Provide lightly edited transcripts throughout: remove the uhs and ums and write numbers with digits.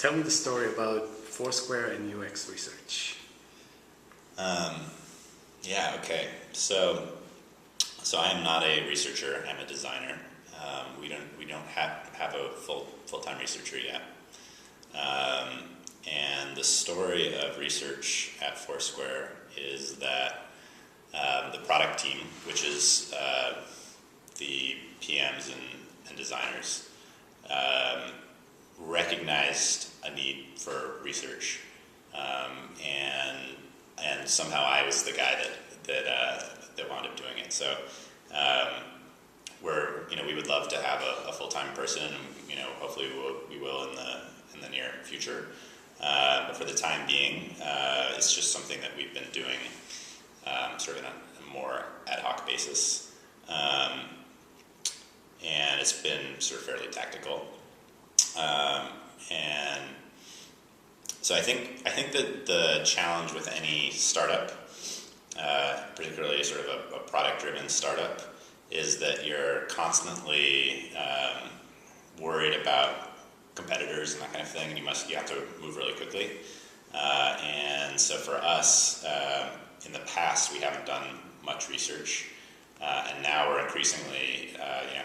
Tell me the story about Foursquare and UX research. Yeah, okay. So I am not a researcher. I'm a designer. We don't have a full-time researcher yet. And the story of research at Foursquare is that the product team, which is the PMs and designers, recognized a need for research, and somehow I was the guy that wound up doing it. So we would love to have a full-time person, and hopefully we will in the near future. But for the time being, it's just something that we've been doing sort of in a more ad hoc basis, and it's been sort of fairly tactical. And so I think that the challenge with any startup, particularly sort of a product-driven startup, is that you're constantly worried about competitors and that kind of thing, and you have to move really quickly. And so for us, in the past, we haven't done much research, and now we're increasingly,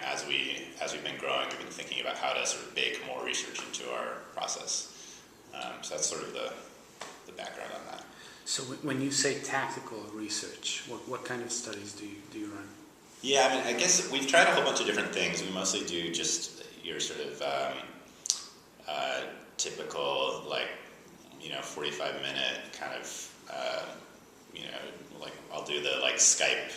as we've been growing, we've been thinking about how to sort of bake more research into our process. So that's sort of the background on that. So when you say tactical research, what kind of studies do you run? Yeah, I mean, I guess we've tried a whole bunch of different things. We mostly do just your sort of typical, 45-minute kind of, like I'll do the Skype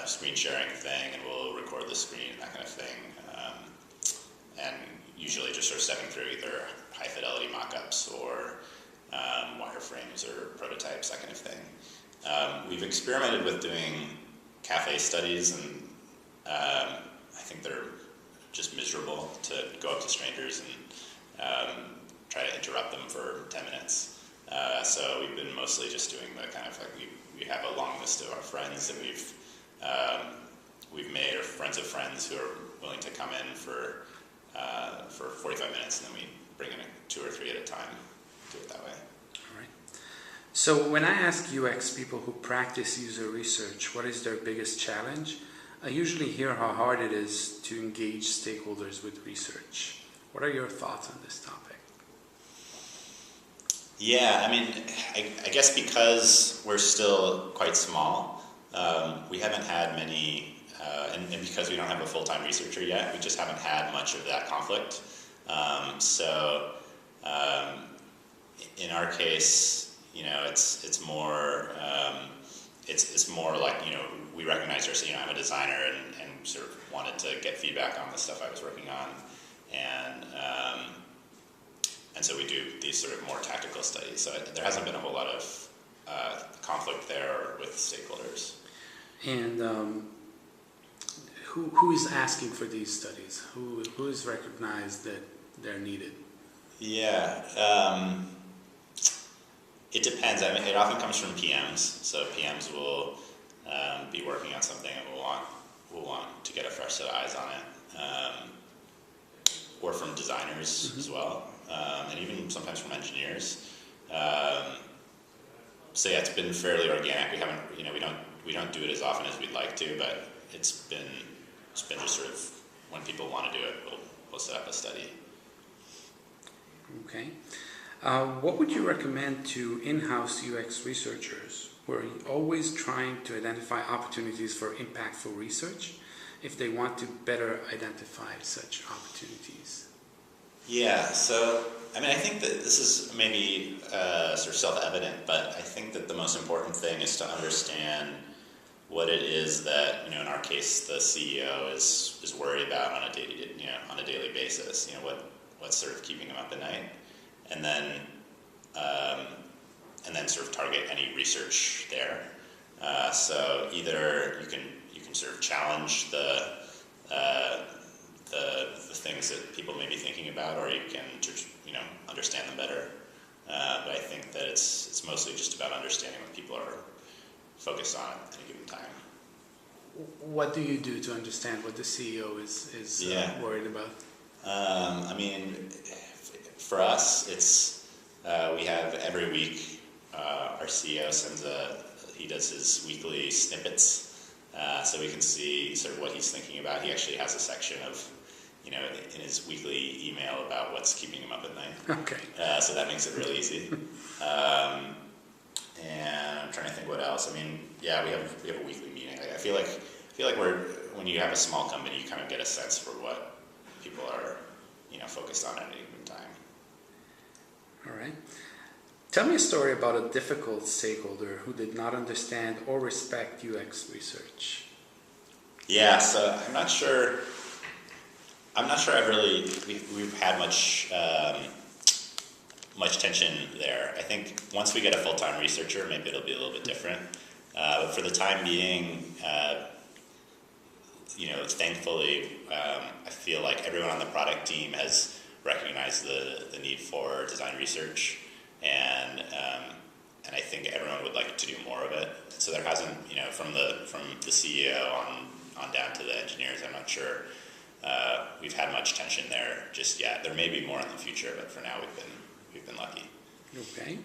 screen sharing thing, and we'll record the screen, that kind of thing, and usually just sort of stepping through either high fidelity mock-ups or wireframes or prototypes, that kind of thing. We've experimented with doing cafe studies, and I think they're just miserable to go up to strangers and try to interrupt them for 10 minutes. So we've been mostly just doing the kind of we have a long list of our friends that we've made, or friends of friends who are willing to come in for 45 minutes, and then we bring in 2 or 3 at a time. Do it that way. All right. So when I ask UX people who practice user research, what is their biggest challenge? I usually hear how hard it is to engage stakeholders with research. What are your thoughts on this topic? Yeah, I mean, I guess because we're still quite small, we haven't had many, and because we don't have a full-time researcher yet, we just haven't had much of that conflict. So in our case, it's more like, we recognize I'm a designer and sort of wanted to get feedback on the stuff I was working on, and so we do these sort of more tactical studies. So there hasn't been a whole lot of conflict there with stakeholders. And who is asking for these studies? Who is recognized that they're needed? Yeah, it depends. I mean, it often comes from PMs. So PMs will be working on something and will want to get a fresh set of eyes on it, or from designers as well, and even sometimes from engineers. So yeah, it's been fairly organic. We haven't, we don't do it as often as we'd like to, but it's been just sort of when people want to do it, we'll set up a study. Okay. What would you recommend to in-house UX researchers who are always trying to identify opportunities for impactful research if they want to better identify such opportunities? Yeah, so I mean, I think that this is maybe sort of self-evident, but I think that the most important thing is to understand what it is that, in our case, the CEO is worried about on a daily basis. What's sort of keeping him up at night, and then sort of target any research there. So either you can sort of challenge the things that people may be thinking about, or you can just understand them better. But I think that it's mostly just about understanding what people are focused on at any given time. What do you do to understand what the CEO is worried about? I mean, For us, it's we have every week our CEO he does his weekly snippets, so we can see sort of what he's thinking about. He actually has a section of, in his weekly email about what's keeping him up at night. Okay. So that makes it really easy. And I'm trying to think what else. I mean, yeah, we have a weekly meeting. I feel like when you have a small company, you kind of get a sense for what people are, focused on at any given time. All right. Tell me a story about a difficult stakeholder who did not understand or respect UX research. Yeah, so I'm not sure we've had much tension there. I think once we get a full-time researcher, maybe it'll be a little bit different. But for the time being, thankfully, I feel like everyone on the product team has recognized the need for design research, and I think everyone would like to do more of it. So there hasn't, from the CEO on down to the engineers, I'm not sure we've had much tension there just yet. There may be more in the future, but for now we've been lucky. Okay.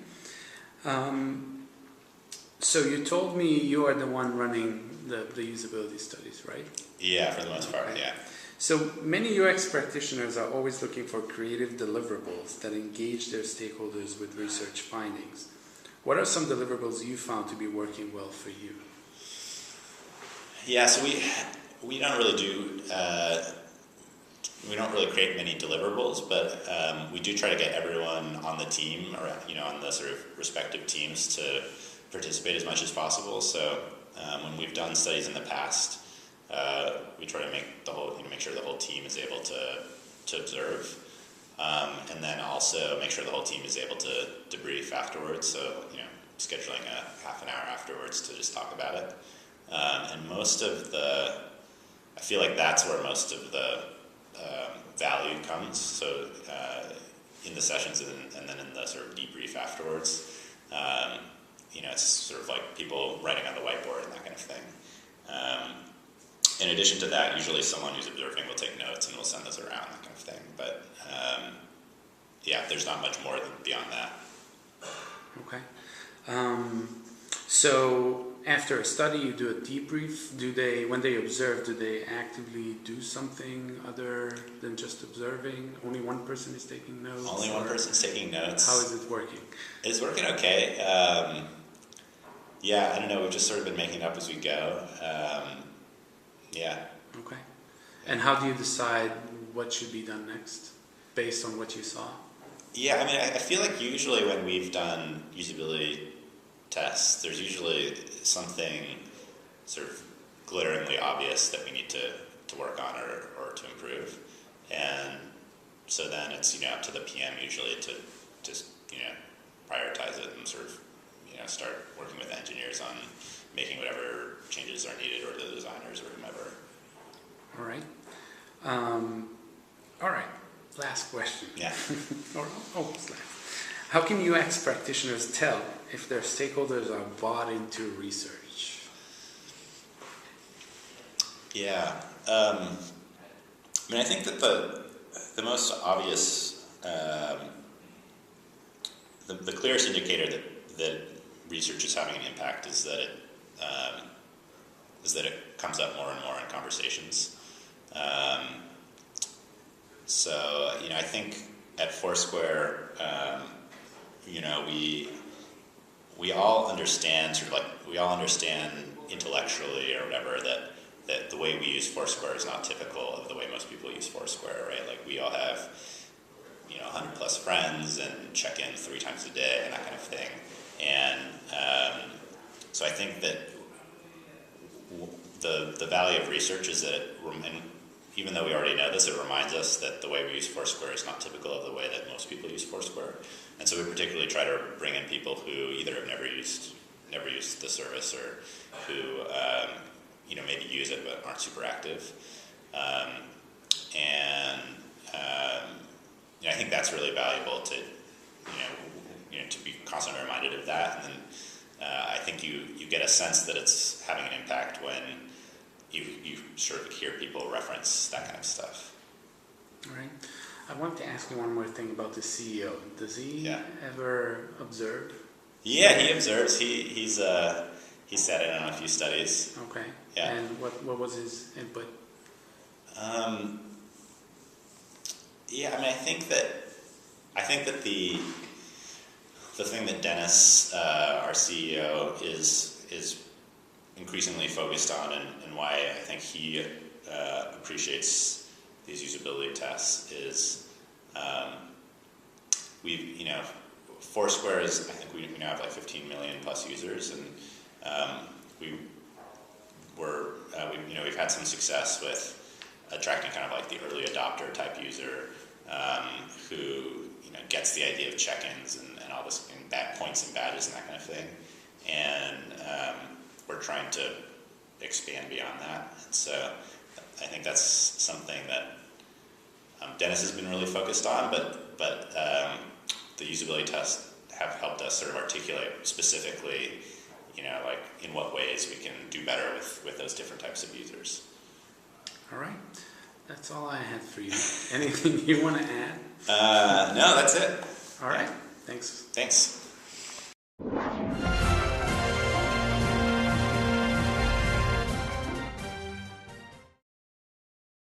So you told me you are the one running the usability studies, right? Yeah, for the most part, Okay. yeah. So many UX practitioners are always looking for creative deliverables that engage their stakeholders with research findings. What are some deliverables you found to be working well for you? Yeah, so we don't really do we don't really create many deliverables, but we do try to get everyone on the team, or on the sort of respective teams, to participate as much as possible. So when we've done studies in the past, we try to make sure the whole team is able to observe, and then also make sure the whole team is able to debrief afterwards. So scheduling a half an hour afterwards to just talk about it. And I feel like that's where most of the value comes. So in the sessions and then in the sort of debrief afterwards, it's sort of like people writing on the whiteboard and that kind of thing. In addition to that, usually someone who's observing will take notes and will send those around, that kind of thing. But there's not much more beyond that. Okay. So after a study, you do a debrief. When they observe, do they actively do something other than just observing? Only one person is taking notes? Only one person's taking notes. How is it working? It's working okay. I don't know. We've just sort of been making it up as we go. Okay. And how do you decide what should be done next based on what you saw? Yeah, I mean, I feel like usually when we've done usability tests, there's usually something sort of glaringly obvious that we need to work on or to improve. And so then it's, up to the PM usually to just, prioritize it and sort of, start working with engineers on making whatever changes are needed, or the designers or whomever. All right. All right. Last question. Yeah. Or almost last. How can UX practitioners tell if their stakeholders are bought into research? Yeah. I think that the most obvious, the clearest indicator that research is having an impact is that it comes up more and more in conversations. So I think at Foursquare, we all understand intellectually or whatever that the way we use Foursquare is not typical of the way most people use Foursquare, right? Like we all have 100 plus friends and check in 3 times a day and that kind of thing. And so I think that the value of research is that even though we already know this, it reminds us that the way we use Foursquare is not typical of the way that most people use Foursquare. And so we particularly try to bring in people who either have never used the service, or who maybe use it but aren't super active. I think that's really valuable to to be constantly reminded of that. And then I think you get a sense that it's having an impact when you sort of hear people reference that kind of stuff. All right. I want to ask you one more thing about the CEO. Does he ever observe? Yeah, he observes. He's sat in on a few studies. Okay. Yeah. And what was his input? Yeah, I mean, I think that the thing that Dennis, our CEO, is increasingly focused on, and why I think he appreciates these usability tests is Foursquare is, I think we now have like 15 million plus users, and we've had some success with attracting kind of like the early adopter type user who gets the idea of check-ins and all this and points and badges and that kind of thing, and we're trying to expand beyond that. And so I think that's something that Dennis has been really focused on, but the usability tests have helped us sort of articulate specifically, like in what ways we can do better with those different types of users. All right. That's all I had for you. Anything you want to add? No, that's it. All right. Thanks. Thanks.